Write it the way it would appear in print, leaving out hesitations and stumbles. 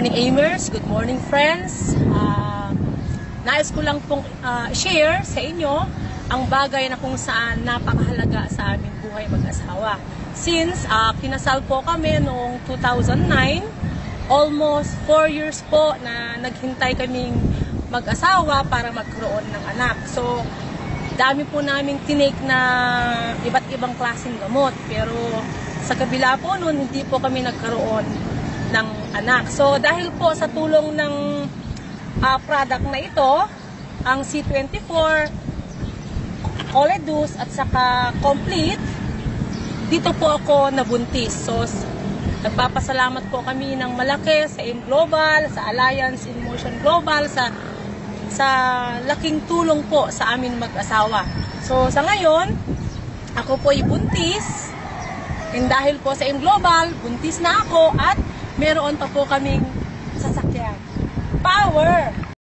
morning, Amers. Good morning, friends. Nais ko lang pong share sa inyo ang bagay na kung saan napakahalaga sa aming buhay mag-asawa. Since kinasal po kami noong 2009, almost 4 years po na naghintay kaming mag-asawa para magkaroon ng anak. So, dami po namin tinake na iba't ibang klaseng gamot. Pero sa kabila po noon, hindi po kami nagkaroon ng anak. So, dahil po sa tulong ng product na ito, ang C24, Oledus at saka Complete, dito po ako nabuntis. So, nagpapasalamat po kami ng malaki sa AIM Global, sa Alliance in Motion Global, sa laking tulong po sa amin mag-asawa. So, sa ngayon, ako po ay buntis. And dahil po sa AIM Global, buntis na ako at meron pa po kaming sasakyan. Power!